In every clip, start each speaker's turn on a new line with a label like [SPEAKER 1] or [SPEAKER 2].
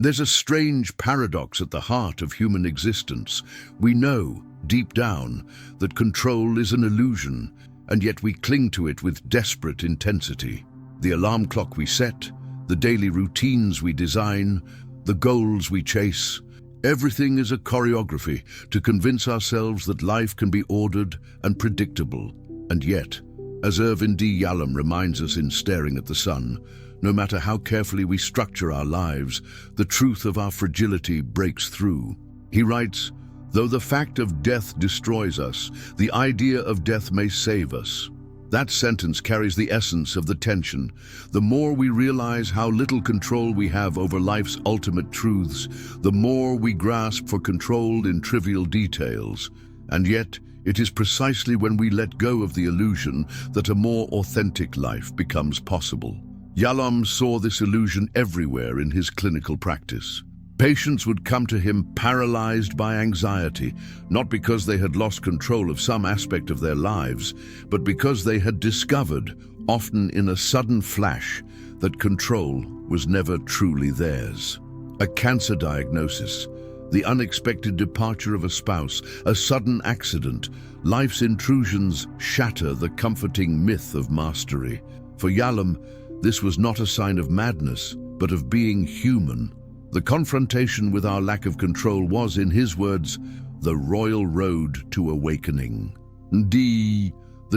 [SPEAKER 1] There's a strange paradox at the heart of human existence. We know, deep down, that control is an illusion, and yet we cling to it with desperate intensity. The alarm clock we set, the daily routines we design, the goals we chase, everything is a choreography to convince ourselves that life can be ordered and predictable. And yet, as Irvin Yalom reminds us in Staring at the Sun, no matter how carefully we structure our lives, the truth of our fragility breaks through. He writes, "Though the fact of death destroys us, the idea of death may save us." That sentence carries the essence of the tension. The more we realize how little control we have over life's ultimate truths, the more we grasp for control in trivial details. And yet, it is precisely when we let go of the illusion that a more authentic life becomes possible. Yalom saw this illusion everywhere in his clinical practice. Patients would come to him paralyzed by anxiety, not because they had lost control of some aspect of their lives, but because they had discovered, often in a sudden flash, that control was never truly theirs. A cancer diagnosis, the unexpected departure of a spouse, a sudden accident, life's intrusions shatter the comforting myth of mastery. For Yalom, this was not a sign of madness, but of being human. The confrontation with our lack of control was, in his words, the royal road to awakening. The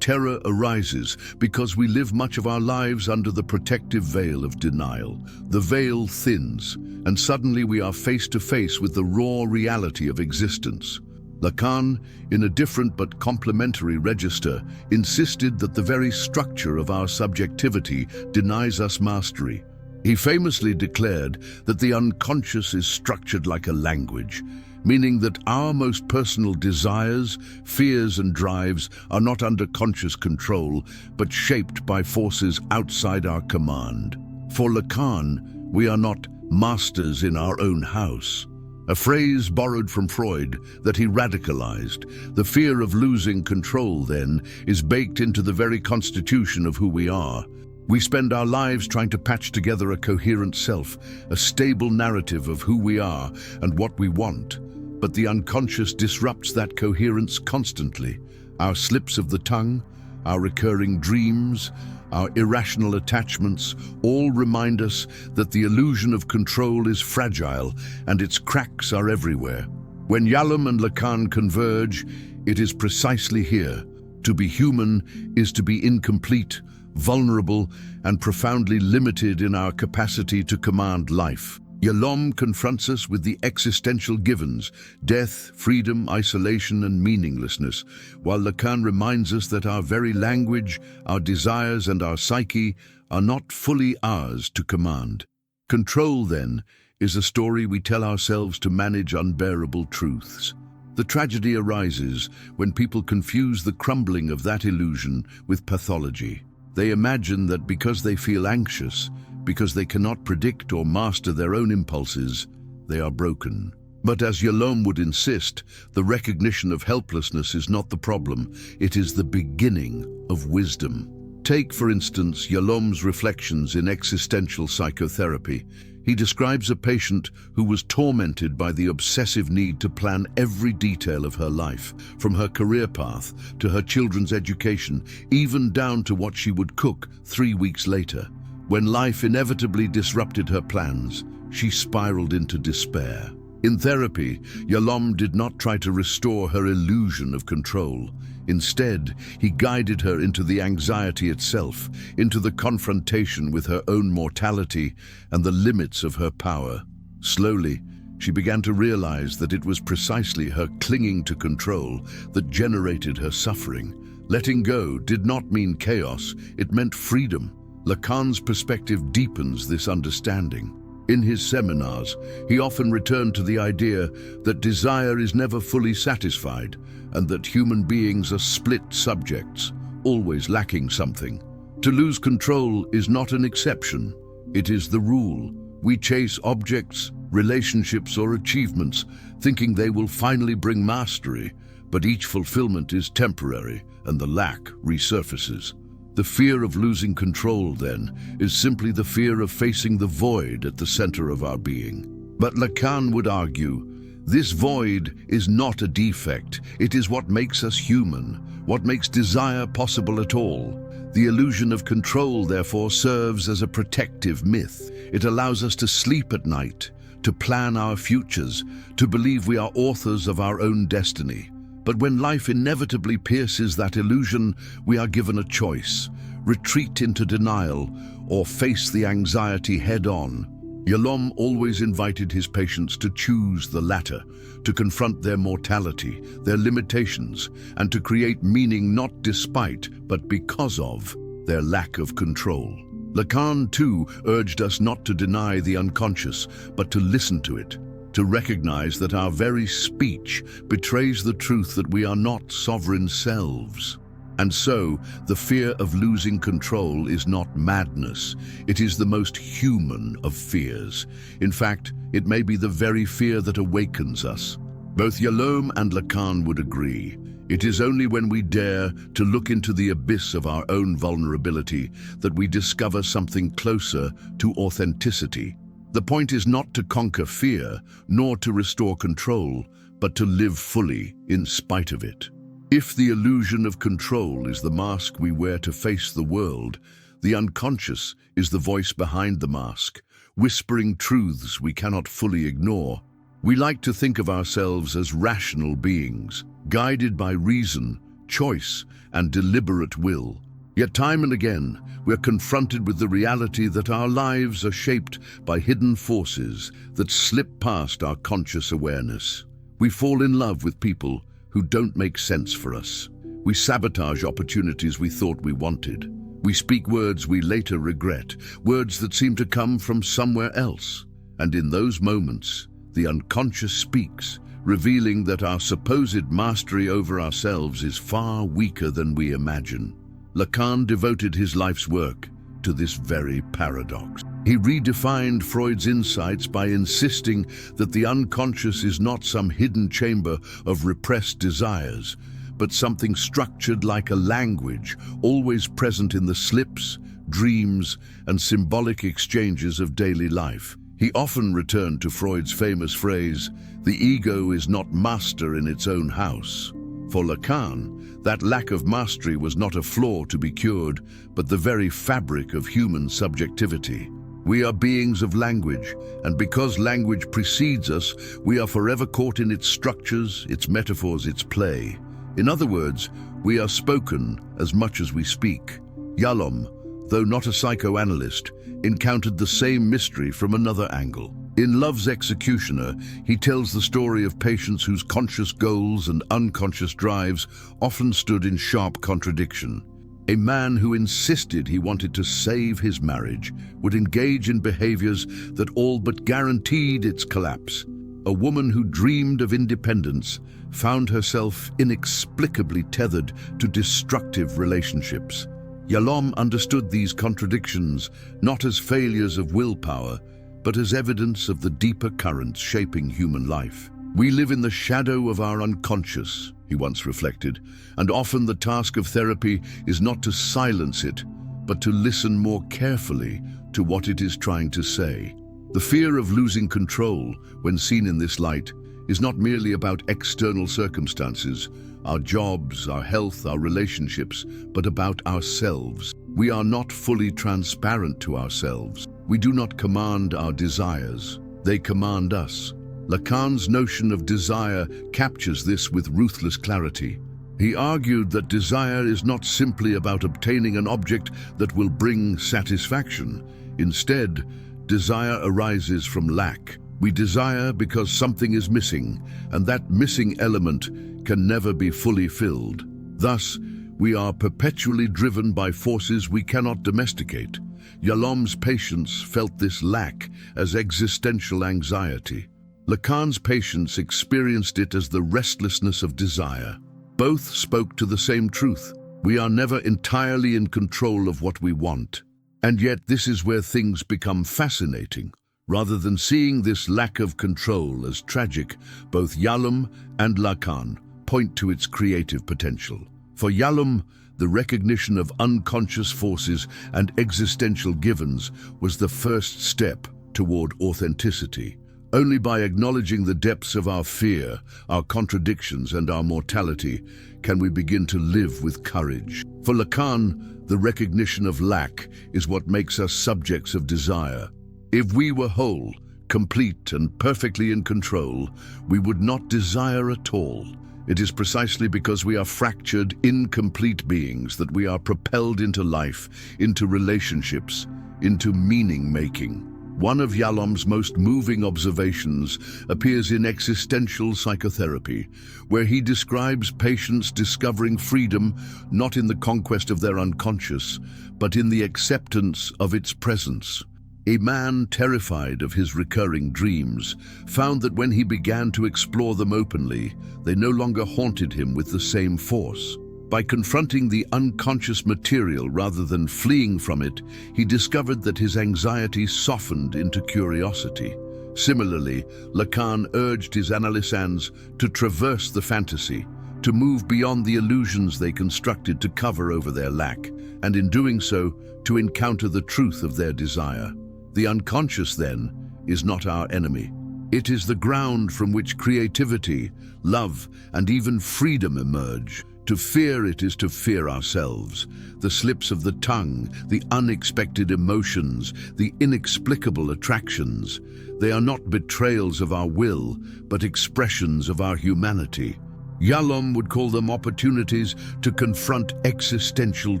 [SPEAKER 1] terror arises because we live much of our lives under the protective veil of denial. The veil thins, and suddenly we are face to face with the raw reality of existence. Lacan, in a different but complementary register, insisted that the very structure of our subjectivity denies us mastery. He famously declared that the unconscious is structured like a language, meaning that our most personal desires, fears, and drives are not under conscious control, but shaped by forces outside our command. For Lacan, we are not masters in our own house. A phrase borrowed from Freud that he radicalized. The fear of losing control, then, is baked into the very constitution of who we are. We spend our lives trying to patch together a coherent self, a stable narrative of who we are and what we want. But the unconscious disrupts that coherence constantly. Our slips of the tongue, our recurring dreams, our irrational attachments all remind us that the illusion of control is fragile and its cracks are everywhere. When Yalom and Lacan converge, it is precisely here. To be human is to be incomplete, vulnerable, and profoundly limited in our capacity to command life. Yalom confronts us with the existential givens, death, freedom, isolation, and meaninglessness, while Lacan reminds us that our very language, our desires, and our psyche are not fully ours to command. Control, then, is a story we tell ourselves to manage unbearable truths. The tragedy arises when people confuse the crumbling of that illusion with pathology. They imagine that because they feel anxious, because they cannot predict or master their own impulses, they are broken. But as Yalom would insist, the recognition of helplessness is not the problem, it is the beginning of wisdom. Take, for instance, Yalom's reflections in existential psychotherapy. He describes a patient who was tormented by the obsessive need to plan every detail of her life, from her career path to her children's education, even down to what she would cook 3 weeks later. When life inevitably disrupted her plans, she spiraled into despair. In therapy, Yalom did not try to restore her illusion of control. Instead, he guided her into the anxiety itself, into the confrontation with her own mortality and the limits of her power. Slowly, she began to realize that it was precisely her clinging to control that generated her suffering. Letting go did not mean chaos, it meant freedom. Lacan's perspective deepens this understanding. In his seminars, he often returned to the idea that desire is never fully satisfied and that human beings are split subjects, always lacking something. To lose control is not an exception, it is the rule. We chase objects, relationships, or achievements, thinking they will finally bring mastery, but each fulfillment is temporary and the lack resurfaces. The fear of losing control, then, is simply the fear of facing the void at the center of our being. But Lacan would argue, this void is not a defect, it is what makes us human, what makes desire possible at all. The illusion of control, therefore, serves as a protective myth. It allows us to sleep at night, to plan our futures, to believe we are authors of our own destiny. But when life inevitably pierces that illusion, we are given a choice: retreat into denial or face the anxiety head-on. Yalom always invited his patients to choose the latter, to confront their mortality, their limitations, and to create meaning not despite, but because of, their lack of control. Lacan, too, urged us not to deny the unconscious, but to listen to it, to recognize that our very speech betrays the truth that we are not sovereign selves. And so, the fear of losing control is not madness. It is the most human of fears. In fact, it may be the very fear that awakens us. Both Yalom and Lacan would agree. It is only when we dare to look into the abyss of our own vulnerability that we discover something closer to authenticity. The point is not to conquer fear, nor to restore control, but to live fully in spite of it. If the illusion of control is the mask we wear to face the world, the unconscious is the voice behind the mask, whispering truths we cannot fully ignore. We like to think of ourselves as rational beings, guided by reason, choice, and deliberate will. Yet time and again, we're confronted with the reality that our lives are shaped by hidden forces that slip past our conscious awareness. We fall in love with people who don't make sense for us. We sabotage opportunities we thought we wanted. We speak words we later regret, words that seem to come from somewhere else. And in those moments, the unconscious speaks, revealing that our supposed mastery over ourselves is far weaker than we imagine. Lacan devoted his life's work to this very paradox. He redefined Freud's insights by insisting that the unconscious is not some hidden chamber of repressed desires, but something structured like a language, always present in the slips, dreams, and symbolic exchanges of daily life. He often returned to Freud's famous phrase, "The ego is not master in its own house." For Lacan, that lack of mastery was not a flaw to be cured, but the very fabric of human subjectivity. We are beings of language, and because language precedes us, we are forever caught in its structures, its metaphors, its play. In other words, we are spoken as much as we speak. Yalom, though not a psychoanalyst, encountered the same mystery from another angle. In Love's Executioner, he tells the story of patients whose conscious goals and unconscious drives often stood in sharp contradiction. A man who insisted he wanted to save his marriage would engage in behaviors that all but guaranteed its collapse. A woman who dreamed of independence found herself inexplicably tethered to destructive relationships. Yalom understood these contradictions not as failures of willpower, but as evidence of the deeper currents shaping human life. We live in the shadow of our unconscious, he once reflected, and often the task of therapy is not to silence it, but to listen more carefully to what it is trying to say. The fear of losing control, when seen in this light, is not merely about external circumstances, our jobs, our health, our relationships, but about ourselves. We are not fully transparent to ourselves. We do not command our desires. They command us. Lacan's notion of desire captures this with ruthless clarity. He argued that desire is not simply about obtaining an object that will bring satisfaction. Instead, desire arises from lack. We desire because something is missing, and that missing element can never be fully filled. Thus, we are perpetually driven by forces we cannot domesticate. Yalom's patients felt this lack as existential anxiety. Lacan's patients experienced it as the restlessness of desire. Both spoke to the same truth. We are never entirely in control of what we want. And yet this is where things become fascinating. Rather than seeing this lack of control as tragic, both Yalom and Lacan point to its creative potential. For Yalom, the recognition of unconscious forces and existential givens was the first step toward authenticity. Only by acknowledging the depths of our fear, our contradictions, and our mortality can we begin to live with courage. For Lacan, the recognition of lack is what makes us subjects of desire. If we were whole, complete, and perfectly in control, we would not desire at all. It is precisely because we are fractured, incomplete beings that we are propelled into life, into relationships, into meaning-making. One of Yalom's most moving observations appears in Existential Psychotherapy, where he describes patients discovering freedom not in the conquest of their unconscious, but in the acceptance of its presence. A man terrified of his recurring dreams found that when he began to explore them openly, they no longer haunted him with the same force. By confronting the unconscious material rather than fleeing from it, he discovered that his anxiety softened into curiosity. Similarly, Lacan urged his adolescents to traverse the fantasy, to move beyond the illusions they constructed to cover over their lack, and in doing so, to encounter the truth of their desire. The unconscious, then, is not our enemy. It is the ground from which creativity, love, and even freedom emerge. To fear it is to fear ourselves, the slips of the tongue, the unexpected emotions, the inexplicable attractions. They are not betrayals of our will, but expressions of our humanity. Yalom would call them opportunities to confront existential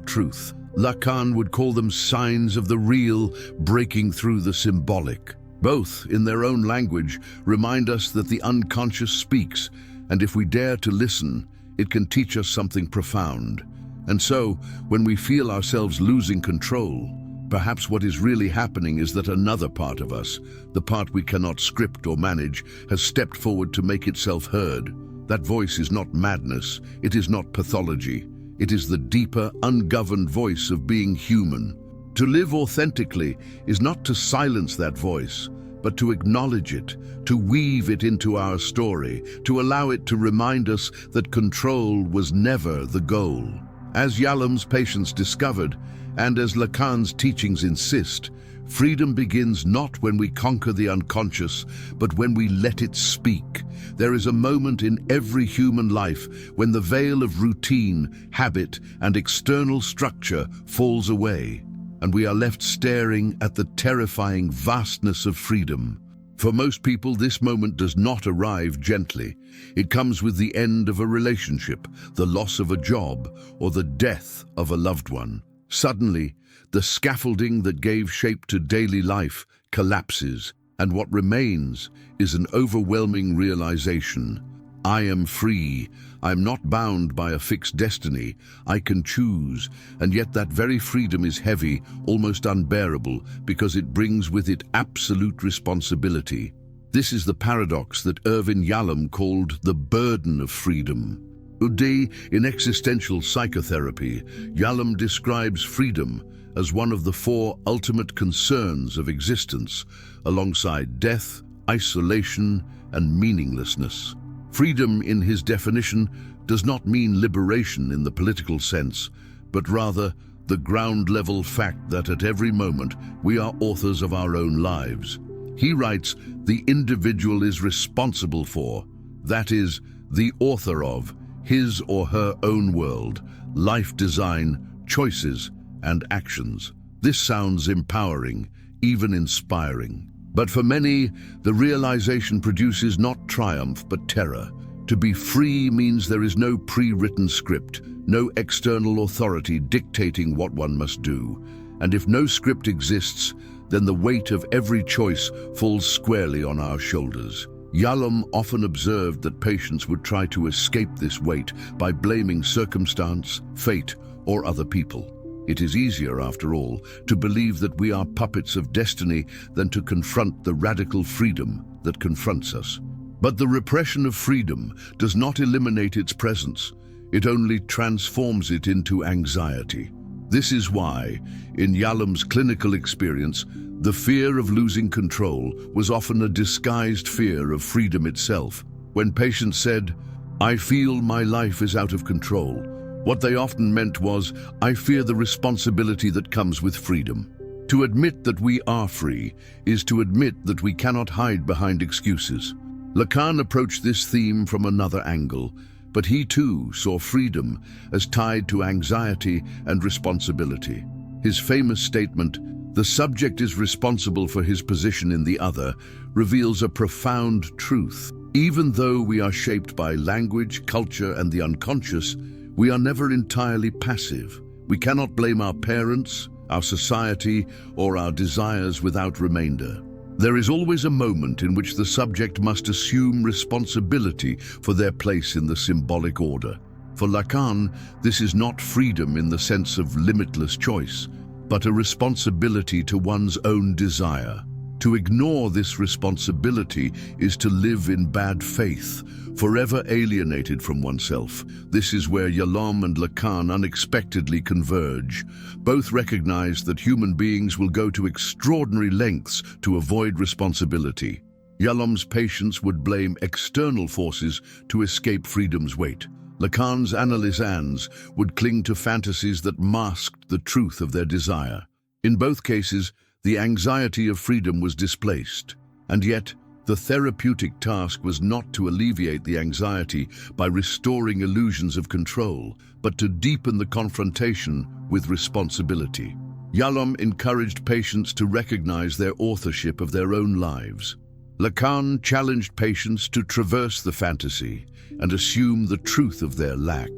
[SPEAKER 1] truth. Lacan would call them signs of the real breaking through the symbolic. Both, in their own language, remind us that the unconscious speaks, and if we dare to listen, it can teach us something profound. And so, when we feel ourselves losing control, perhaps what is really happening is that another part of us, the part we cannot script or manage, has stepped forward to make itself heard. That voice is not madness, it is not pathology. It is the deeper, ungoverned voice of being human. To live authentically is not to silence that voice, but to acknowledge it, to weave it into our story, to allow it to remind us that control was never the goal. As Yalom's patients discovered, and as Lacan's teachings insist, freedom begins not when we conquer the unconscious, but when we let it speak. There is a moment in every human life when the veil of routine, habit, and external structure falls away, and we are left staring at the terrifying vastness of freedom. For most people, this moment does not arrive gently. It comes with the end of a relationship, the loss of a job, or the death of a loved one. Suddenly, the scaffolding that gave shape to daily life collapses, and what remains is an overwhelming realization. I am free. I am not bound by a fixed destiny. I can choose, and yet that very freedom is heavy, almost unbearable, because it brings with it absolute responsibility. This is the paradox that Irvin Yalom called the burden of freedom. Today, in Existential Psychotherapy, Yalom describes freedom as one of the four ultimate concerns of existence, alongside death, isolation, and meaninglessness. Freedom, in his definition, does not mean liberation in the political sense, but rather the ground-level fact that at every moment we are authors of our own lives. He writes, the individual is responsible for, that is, the author of, his or her own world, life design, choices, and actions. This sounds empowering, even inspiring. But for many, the realization produces not triumph but terror. To be free means there is no pre-written script, no external authority dictating what one must do. And if no script exists, then the weight of every choice falls squarely on our shoulders. Yalom often observed that patients would try to escape this weight by blaming circumstance, fate, or other people. It is easier, after all, to believe that we are puppets of destiny than to confront the radical freedom that confronts us. But the repression of freedom does not eliminate its presence. It only transforms it into anxiety. This is why, in Yalom's clinical experience, the fear of losing control was often a disguised fear of freedom itself. When patients said, "I feel my life is out of control," what they often meant was, "I fear the responsibility that comes with freedom." To admit that we are free is to admit that we cannot hide behind excuses. Lacan approached this theme from another angle, but he too saw freedom as tied to anxiety and responsibility. His famous statement, "The subject is responsible for his position in the other," reveals a profound truth. Even though we are shaped by language, culture, and the unconscious, we are never entirely passive. We cannot blame our parents, our society, or our desires without remainder. There is always a moment in which the subject must assume responsibility for their place in the symbolic order. For Lacan, this is not freedom in the sense of limitless choice, but a responsibility to one's own desire. To ignore this responsibility is to live in bad faith, forever alienated from oneself. This is where Yalom and Lacan unexpectedly converge. Both recognize that human beings will go to extraordinary lengths to avoid responsibility. Yalom's patients would blame external forces to escape freedom's weight. Lacan's analysans would cling to fantasies that masked the truth of their desire. In both cases, the anxiety of freedom was displaced, and yet the therapeutic task was not to alleviate the anxiety by restoring illusions of control, but to deepen the confrontation with responsibility. Yalom encouraged patients to recognize their authorship of their own lives. Lacan challenged patients to traverse the fantasy and assume the truth of their lack.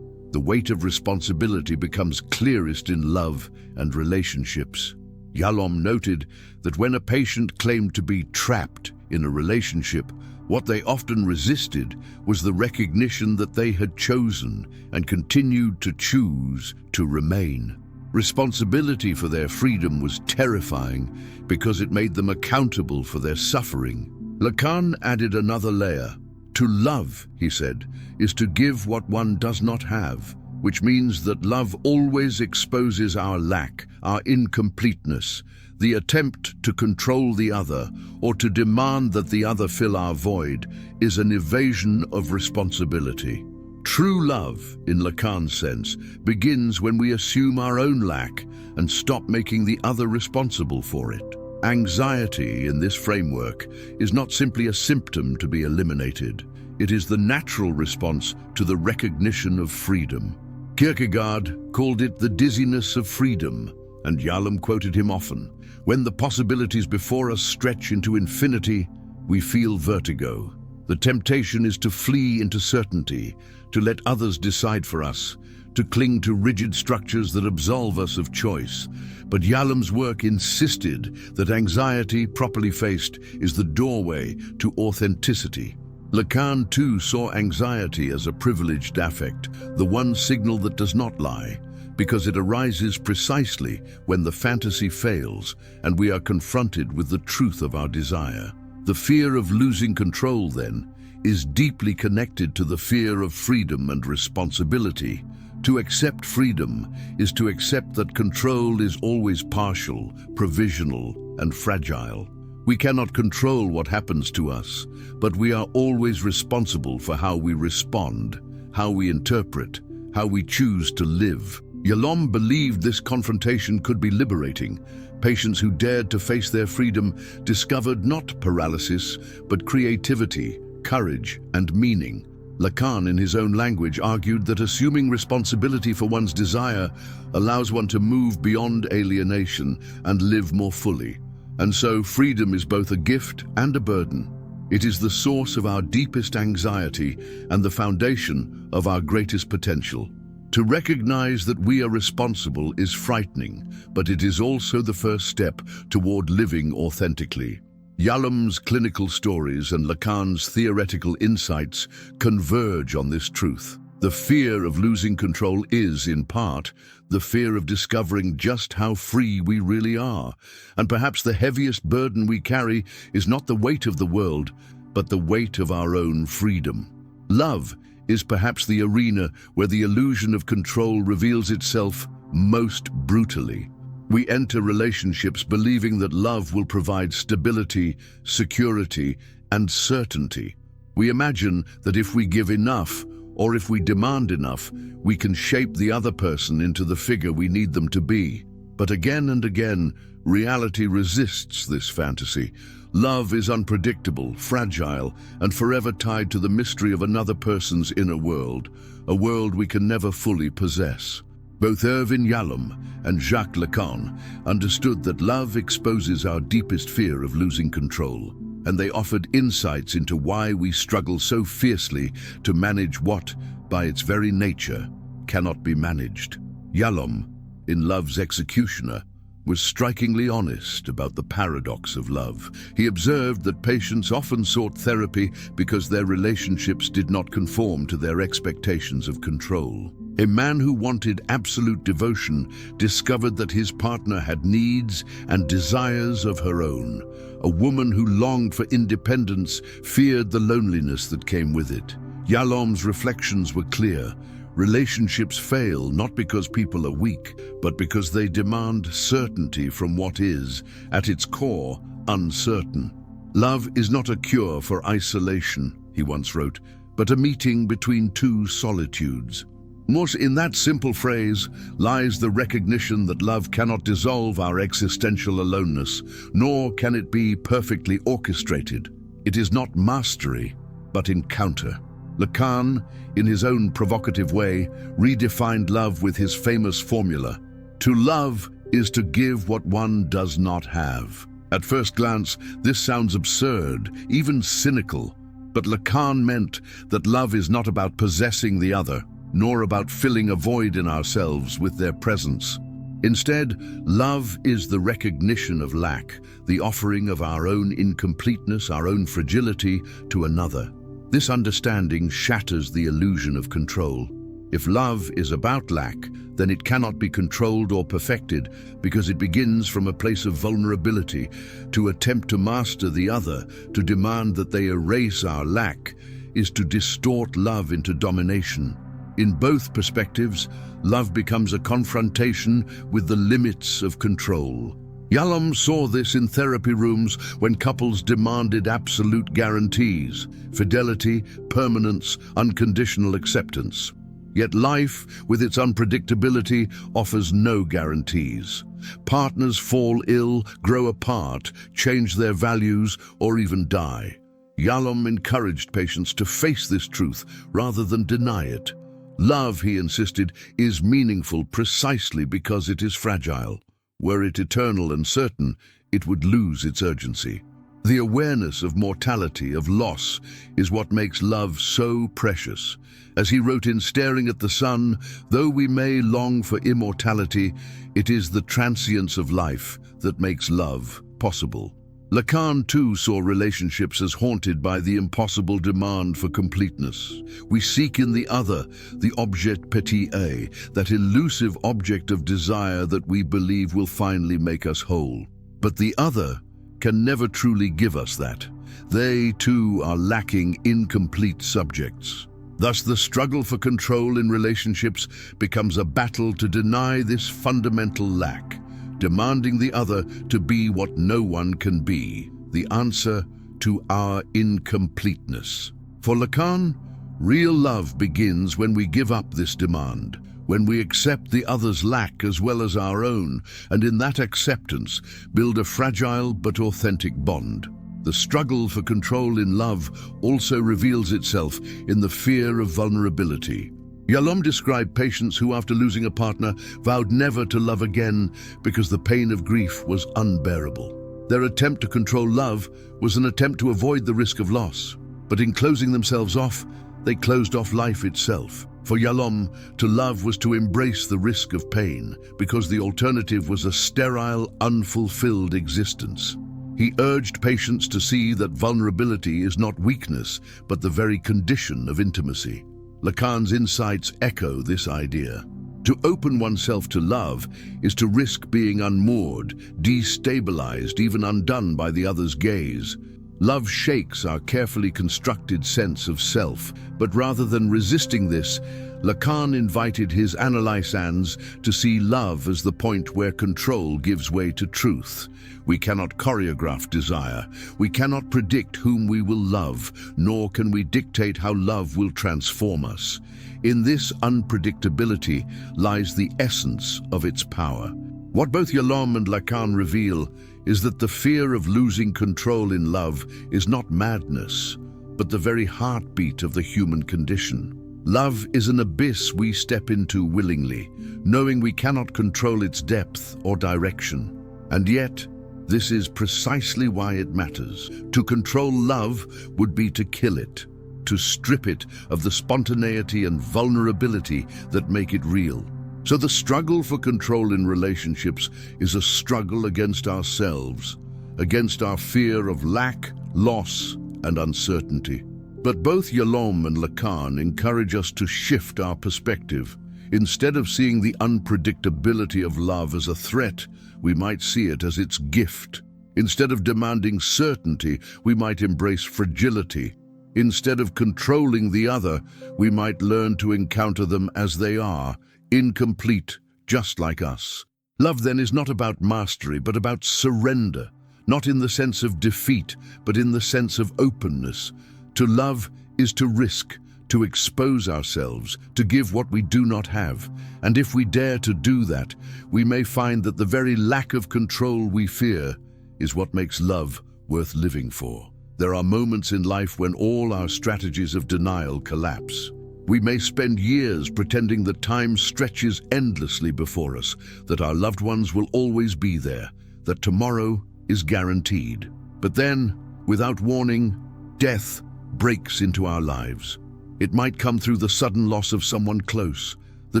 [SPEAKER 1] The weight of responsibility becomes clearest in love and relationships. Yalom noted that when a patient claimed to be trapped in a relationship, what they often resisted was the recognition that they had chosen and continued to choose to remain. Responsibility for their freedom was terrifying because it made them accountable for their suffering. Lacan added another layer. To love, he said, is to give what one does not have, which means that love always exposes our lack, our incompleteness. The attempt to control the other or to demand that the other fill our void is an evasion of responsibility. True love, in Lacan's sense, begins when we assume our own lack and stop making the other responsible for it. Anxiety, in this framework, is not simply a symptom to be eliminated. It is the natural response to the recognition of freedom. Kierkegaard called it the dizziness of freedom, and Yalom quoted him often. When the possibilities before us stretch into infinity, we feel vertigo. The temptation is to flee into certainty, to let others decide for us, to cling to rigid structures that absolve us of choice. But Yalom's work insisted that anxiety, properly faced, is the doorway to authenticity. Lacan too saw anxiety as a privileged affect, the one signal that does not lie, because it arises precisely when the fantasy fails and we are confronted with the truth of our desire. The fear of losing control, then, is deeply connected to the fear of freedom and responsibility. To accept freedom is to accept that control is always partial, provisional, and fragile. We cannot control what happens to us, but we are always responsible for how we respond, how we interpret, how we choose to live. Yalom believed this confrontation could be liberating. Patients who dared to face their freedom discovered not paralysis, but creativity, courage, and meaning. Lacan, in his own language, argued that assuming responsibility for one's desire allows one to move beyond alienation and live more fully. And so freedom is both a gift and a burden. It is the source of our deepest anxiety and the foundation of our greatest potential. To recognize that we are responsible is frightening, but it is also the first step toward living authentically. Yalom's clinical stories and Lacan's theoretical insights converge on this truth. The fear of losing control is, in part, the fear of discovering just how free we really are. And perhaps the heaviest burden we carry is not the weight of the world, but the weight of our own freedom. Love is perhaps the arena where the illusion of control reveals itself most brutally. We enter relationships believing that love will provide stability, security, and certainty. We imagine that if we give enough, or if we demand enough, we can shape the other person into the figure we need them to be. But again and again, reality resists this fantasy. Love is unpredictable, fragile, and forever tied to the mystery of another person's inner world, a world we can never fully possess. Both Irvin Yalom and Jacques Lacan understood that love exposes our deepest fear of losing control, and they offered insights into why we struggle so fiercely to manage what, by its very nature, cannot be managed. Yalom, in Love's Executioner, was strikingly honest about the paradox of love. He observed that patients often sought therapy because their relationships did not conform to their expectations of control. A man who wanted absolute devotion discovered that his partner had needs and desires of her own. A woman who longed for independence feared the loneliness that came with it. Yalom's reflections were clear. Relationships fail not because people are weak, but because they demand certainty from what is, at its core, uncertain. Love is not a cure for isolation, he once wrote, but a meeting between two solitudes. In that simple phrase lies the recognition that love cannot dissolve our existential aloneness, nor can it be perfectly orchestrated. It is not mastery, but encounter. Lacan, in his own provocative way, redefined love with his famous formula: to love is to give what one does not have. At first glance, this sounds absurd, even cynical, but Lacan meant that love is not about possessing the other, nor about filling a void in ourselves with their presence. Instead, love is the recognition of lack, the offering of our own incompleteness, our own fragility to another. This understanding shatters the illusion of control. If love is about lack, then it cannot be controlled or perfected because it begins from a place of vulnerability. To attempt to master the other, to demand that they erase our lack, is to distort love into domination. In both perspectives, love becomes a confrontation with the limits of control. Yalom saw this in therapy rooms when couples demanded absolute guarantees: fidelity, permanence, unconditional acceptance. Yet life, with its unpredictability, offers no guarantees. Partners fall ill, grow apart, change their values, or even die. Yalom encouraged patients to face this truth rather than deny it. Love, he insisted, is meaningful precisely because it is fragile. Were it eternal and certain, it would lose its urgency. The awareness of mortality, of loss, is what makes love so precious. As he wrote in Staring at the Sun, though we may long for immortality, it is the transience of life that makes love possible. Lacan too saw relationships as haunted by the impossible demand for completeness. We seek in the other, the objet petit a, that elusive object of desire that we believe will finally make us whole. But the other can never truly give us that. They too are lacking, incomplete subjects. Thus, the struggle for control in relationships becomes a battle to deny this fundamental lack, demanding the other to be what no one can be, the answer to our incompleteness. For Lacan, real love begins when we give up this demand, when we accept the other's lack as well as our own, and in that acceptance build a fragile but authentic bond. The struggle for control in love also reveals itself in the fear of vulnerability. Yalom described patients who, after losing a partner, vowed never to love again because the pain of grief was unbearable. Their attempt to control love was an attempt to avoid the risk of loss, but in closing themselves off, they closed off life itself. For Yalom, to love was to embrace the risk of pain, because the alternative was a sterile, unfulfilled existence. He urged patients to see that vulnerability is not weakness, but the very condition of intimacy. Lacan's insights echo this idea. To open oneself to love is to risk being unmoored, destabilized, even undone by the other's gaze. Love shakes our carefully constructed sense of self, but rather than resisting this, Lacan invited his analysans to see love as the point where control gives way to truth. We cannot choreograph desire. We cannot predict whom we will love, nor can we dictate how love will transform us. In this unpredictability lies the essence of its power. What both Yalom and Lacan reveal is that the fear of losing control in love is not madness, but the very heartbeat of the human condition. Love is an abyss we step into willingly, knowing we cannot control its depth or direction. And yet, this is precisely why it matters. To control love would be to kill it, to strip it of the spontaneity and vulnerability that make it real. So the struggle for control in relationships is a struggle against ourselves, against our fear of lack, loss, and uncertainty. But both Yalom and Lacan encourage us to shift our perspective. Instead of seeing the unpredictability of love as a threat, we might see it as its gift. Instead of demanding certainty, we might embrace fragility. Instead of controlling the other, we might learn to encounter them as they are, incomplete, just like us. Love then is not about mastery, but about surrender, not in the sense of defeat, but in the sense of openness. To love is to risk, to expose ourselves, to give what we do not have. And if we dare to do that, we may find that the very lack of control we fear is what makes love worth living for. There are moments in life when all our strategies of denial collapse. We may spend years pretending that time stretches endlessly before us, that our loved ones will always be there, that tomorrow is guaranteed. But then, without warning, death breaks into our lives. It might come through the sudden loss of someone close, the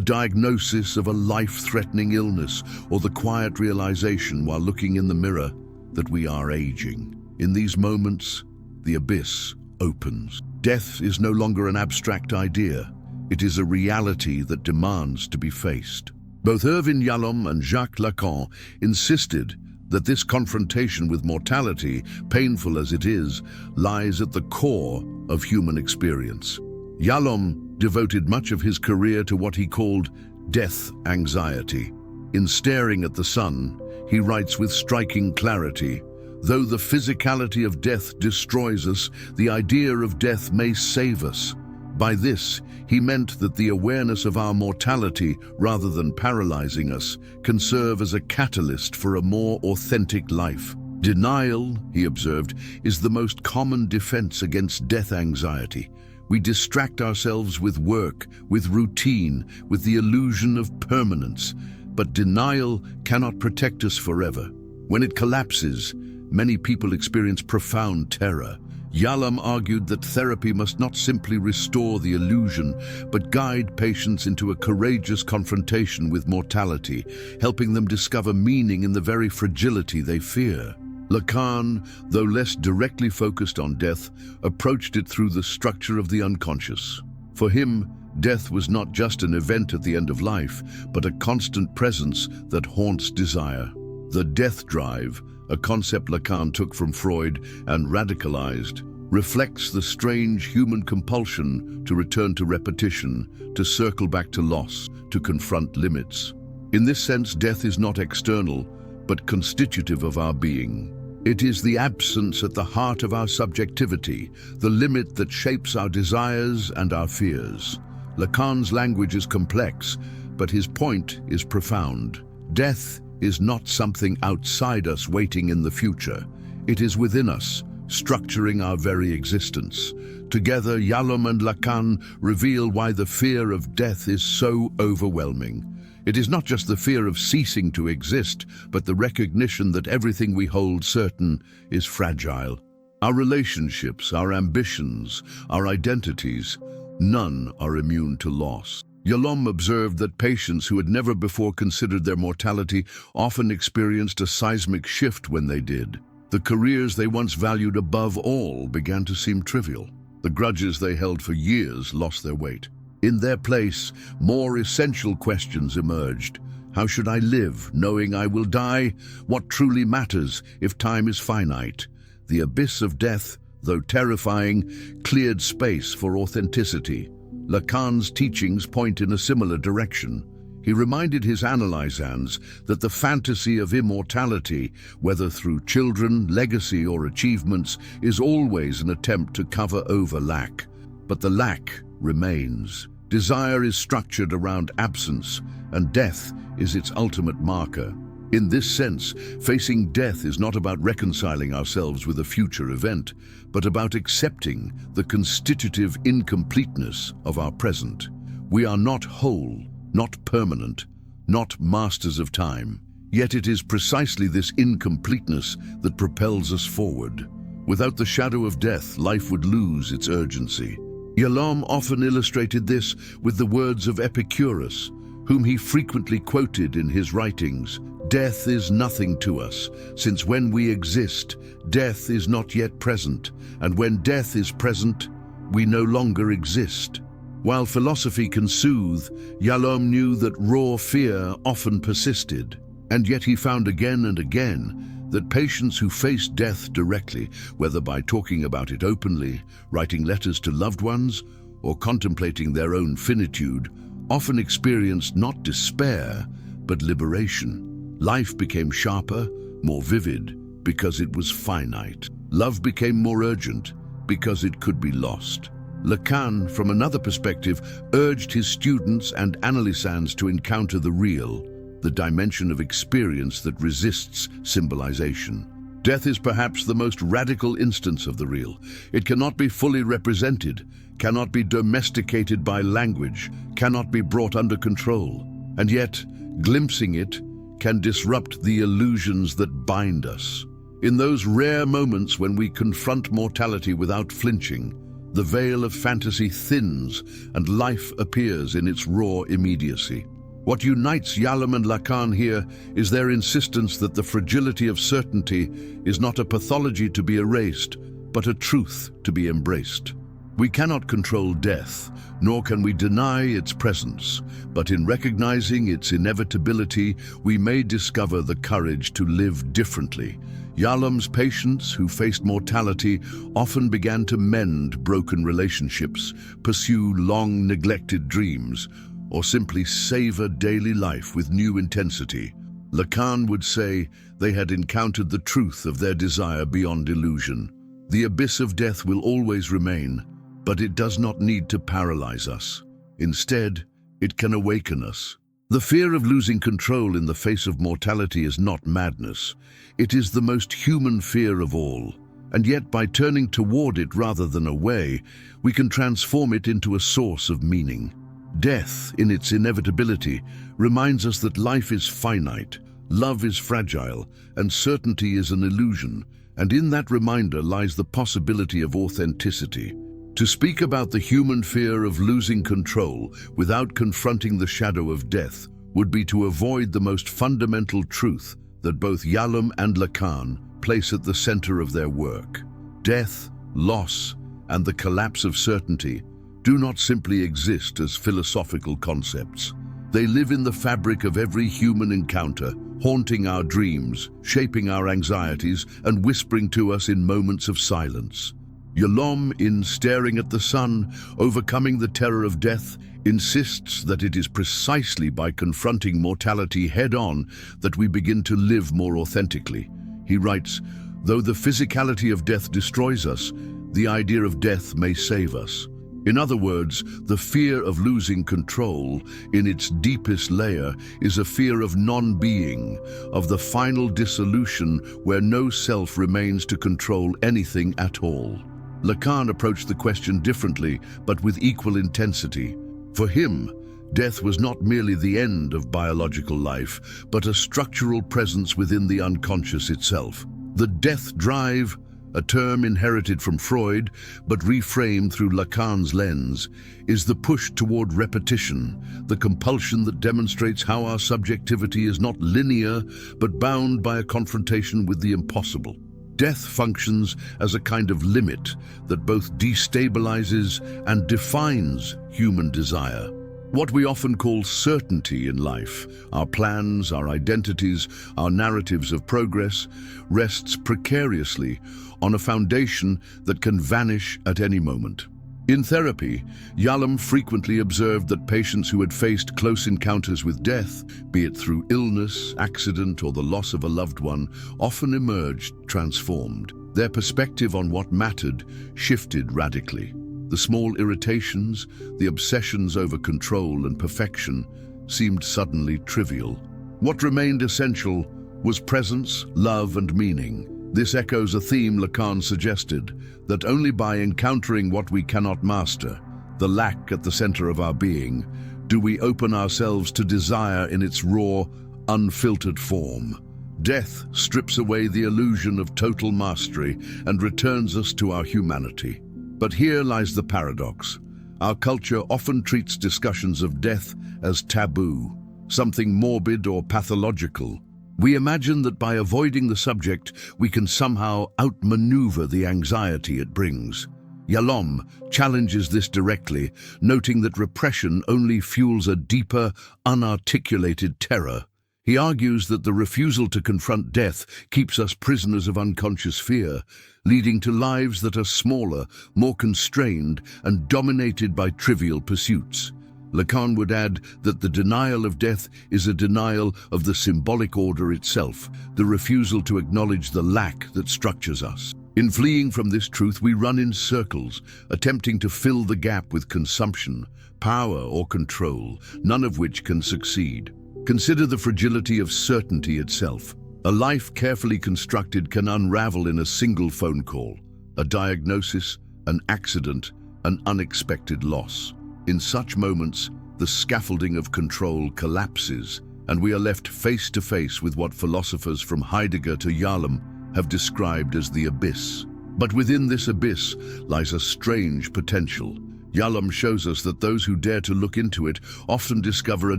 [SPEAKER 1] diagnosis of a life-threatening illness, or the quiet realization while looking in the mirror that we are aging. In these moments, the abyss opens. Death is no longer an abstract idea. It is a reality that demands to be faced. Both Irvin Yalom and Jacques Lacan insisted that this confrontation with mortality, painful as it is, lies at the core of human experience. Yalom devoted much of his career to what he called death anxiety. In Staring at the Sun, he writes with striking clarity, "Though the physicality of death destroys us, the idea of death may save us." By this, he meant that the awareness of our mortality, rather than paralyzing us, can serve as a catalyst for a more authentic life. Denial, he observed, is the most common defense against death anxiety. We distract ourselves with work, with routine, with the illusion of permanence. But denial cannot protect us forever. When it collapses, many people experience profound terror. Yalom argued that therapy must not simply restore the illusion, but guide patients into a courageous confrontation with mortality, helping them discover meaning in the very fragility they fear. Lacan, though less directly focused on death, approached it through the structure of the unconscious. For him, death was not just an event at the end of life, but a constant presence that haunts desire. The death drive, a concept Lacan took from Freud and radicalized, reflects the strange human compulsion to return to repetition, to circle back to loss, to confront limits. In this sense, death is not external, but constitutive of our being. It is the absence at the heart of our subjectivity, the limit that shapes our desires and our fears. Lacan's language is complex, but his point is profound. Death is not something outside us waiting in the future. It is within us, structuring our very existence. Together, Yalom and Lacan reveal why the fear of death is so overwhelming. It is not just the fear of ceasing to exist, but the recognition that everything we hold certain is fragile. Our relationships, our ambitions, our identities, none are immune to loss. Yalom observed that patients who had never before considered their mortality often experienced a seismic shift when they did. The careers they once valued above all began to seem trivial. The grudges they held for years lost their weight. In their place, more essential questions emerged. How should I live, knowing I will die? What truly matters if time is finite? The abyss of death, though terrifying, cleared space for authenticity. Lacan's teachings point in a similar direction. He reminded his analysans that the fantasy of immortality, whether through children, legacy, or achievements, is always an attempt to cover over lack. But the lack remains. Desire is structured around absence, and death is its ultimate marker. In this sense, facing death is not about reconciling ourselves with a future event, but about accepting the constitutive incompleteness of our present. We are not whole, not permanent, not masters of time. Yet it is precisely this incompleteness that propels us forward. Without the shadow of death, life would lose its urgency. Yalom often illustrated this with the words of Epicurus, whom he frequently quoted in his writings. Death is nothing to us, since when we exist, death is not yet present, and when death is present, we no longer exist. While philosophy can soothe, Yalom knew that raw fear often persisted, and yet he found again and again that patients who faced death directly, whether by talking about it openly, writing letters to loved ones, or contemplating their own finitude, often experienced not despair, but liberation. Life became sharper, more vivid, because it was finite. Love became more urgent, because it could be lost. Lacan, from another perspective, urged his students and analysans to encounter the real, the dimension of experience that resists symbolization. Death is perhaps the most radical instance of the real. It cannot be fully represented, cannot be domesticated by language, cannot be brought under control. And yet, glimpsing it can disrupt the illusions that bind us. In those rare moments when we confront mortality without flinching, the veil of fantasy thins and life appears in its raw immediacy. What unites Yalom and Lacan here is their insistence that the fragility of certainty is not a pathology to be erased, but a truth to be embraced. We cannot control death, nor can we deny its presence, but in recognizing its inevitability, we may discover the courage to live differently. Yalom's patients who faced mortality often began to mend broken relationships, pursue long-neglected dreams, or simply savor daily life with new intensity. Lacan would say they had encountered the truth of their desire beyond illusion. The abyss of death will always remain, but it does not need to paralyze us. Instead, it can awaken us. The fear of losing control in the face of mortality is not madness. It is the most human fear of all. And yet, by turning toward it rather than away, we can transform it into a source of meaning. Death, in its inevitability, reminds us that life is finite, love is fragile, and certainty is an illusion, and in that reminder lies the possibility of authenticity. To speak about the human fear of losing control without confronting the shadow of death would be to avoid the most fundamental truth that both Yalom and Lacan place at the center of their work. Death, loss, and the collapse of certainty do not simply exist as philosophical concepts. They live in the fabric of every human encounter, haunting our dreams, shaping our anxieties, and whispering to us in moments of silence. Yalom, in Staring at the Sun, Overcoming the Terror of Death, insists that it is precisely by confronting mortality head-on that we begin to live more authentically. He writes, "Though the physicality of death destroys us, the idea of death may save us." In other words, the fear of losing control, in its deepest layer, is a fear of non-being, of the final dissolution where no self remains to control anything at all. Lacan approached the question differently, but with equal intensity. For him, death was not merely the end of biological life, but a structural presence within the unconscious itself. The death drive, a term inherited from Freud, but reframed through Lacan's lens, is the push toward repetition, the compulsion that demonstrates how our subjectivity is not linear, but bound by a confrontation with the impossible. Death functions as a kind of limit that both destabilizes and defines human desire. What we often call certainty in life, our plans, our identities, our narratives of progress, rests precariously on a foundation that can vanish at any moment. In therapy, Yalom frequently observed that patients who had faced close encounters with death, be it through illness, accident, or the loss of a loved one, often emerged transformed. Their perspective on what mattered shifted radically. The small irritations, the obsessions over control and perfection, seemed suddenly trivial. What remained essential was presence, love, and meaning. This echoes a theme Lacan suggested, that only by encountering what we cannot master, the lack at the center of our being, do we open ourselves to desire in its raw, unfiltered form. Death strips away the illusion of total mastery and returns us to our humanity. But here lies the paradox. Our culture often treats discussions of death as taboo, something morbid or pathological. We imagine that by avoiding the subject, we can somehow outmaneuver the anxiety it brings. Yalom challenges this directly, noting that repression only fuels a deeper, unarticulated terror. He argues that the refusal to confront death keeps us prisoners of unconscious fear, leading to lives that are smaller, more constrained, and dominated by trivial pursuits. Lacan would add that the denial of death is a denial of the symbolic order itself, the refusal to acknowledge the lack that structures us. In fleeing from this truth, we run in circles, attempting to fill the gap with consumption, power, or control, none of which can succeed. Consider the fragility of certainty itself. A life carefully constructed can unravel in a single phone call, a diagnosis, an accident, an unexpected loss. In such moments, the scaffolding of control collapses, and we are left face to face with what philosophers from Heidegger to Yalom have described as the abyss. But within this abyss lies a strange potential. Yalom shows us that those who dare to look into it often discover a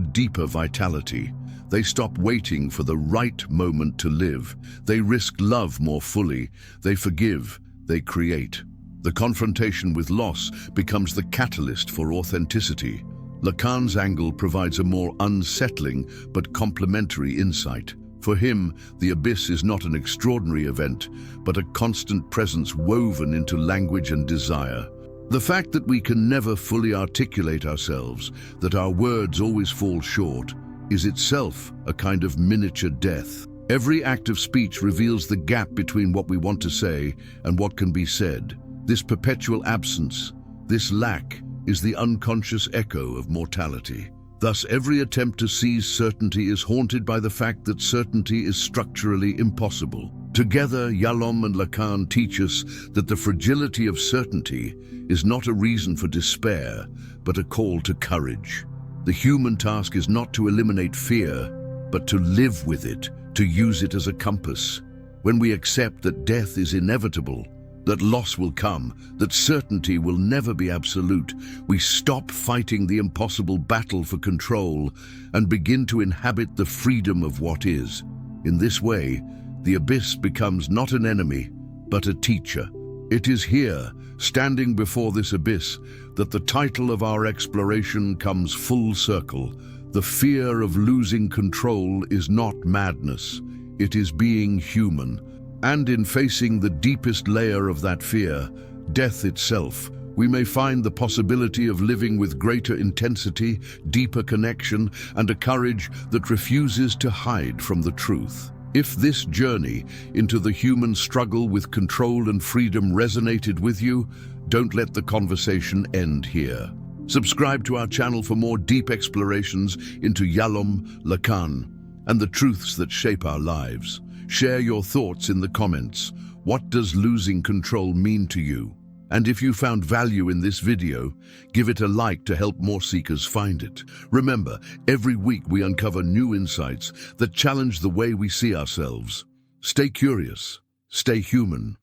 [SPEAKER 1] deeper vitality. They stop waiting for the right moment to live. They risk love more fully. They forgive. They create. The confrontation with loss becomes the catalyst for authenticity. Lacan's angle provides a more unsettling but complementary insight. For him, the abyss is not an extraordinary event, but a constant presence woven into language and desire. The fact that we can never fully articulate ourselves, that our words always fall short, is itself a kind of miniature death. Every act of speech reveals the gap between what we want to say and what can be said. This perpetual absence, this lack, is the unconscious echo of mortality. Thus, every attempt to seize certainty is haunted by the fact that certainty is structurally impossible. Together, Yalom and Lacan teach us that the fragility of certainty is not a reason for despair, but a call to courage. The human task is not to eliminate fear, but to live with it, to use it as a compass. When we accept that death is inevitable, that loss will come, that certainty will never be absolute, we stop fighting the impossible battle for control and begin to inhabit the freedom of what is. In this way, the abyss becomes not an enemy, but a teacher. It is here, standing before this abyss, that the title of our exploration comes full circle. The fear of losing control is not madness, it is being human. And in facing the deepest layer of that fear, death itself, we may find the possibility of living with greater intensity, deeper connection, and a courage that refuses to hide from the truth. If this journey into the human struggle with control and freedom resonated with you, don't let the conversation end here. Subscribe to our channel for more deep explorations into Yalom, Lacan, and the truths that shape our lives. Share your thoughts in the comments. What does losing control mean to you? And if you found value in this video, give it a like to help more seekers find it. Remember, every week we uncover new insights that challenge the way we see ourselves. Stay curious, stay human,